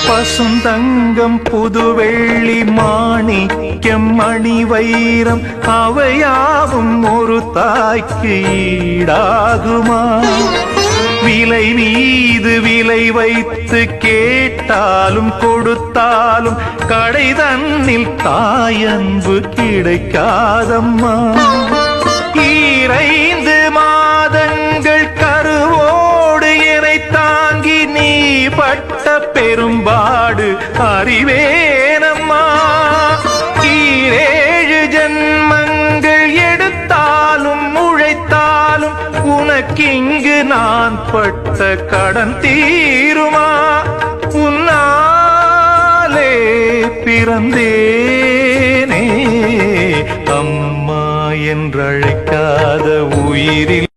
பசுந்தங்கம் புதுவெள்ளி மாணிக்கம் மணி வைரம் அவையாவும் ஒரு தாய்க்கு ஈடாகுமா? விலை மீது விலை வைத்து கேட்டாலும் கொடுத்தாலும் கடை தன்னில் தாயன்பு கிடைக்காதம்மா. 2 மாதங்கள் கருவோடு என்னை தாங்கி நீ பட்ட பெரும்பாடு அறிவேனம்மா. 7 ஜன்மங்கள் எடுத்தாலும் உழைத்தாலும் உனக்கிங்கு நான் பட்ட கடன் தீருமா? உன்னாலே பிறந்தேனே, அம்மா என்றழைக்காத உயிரில்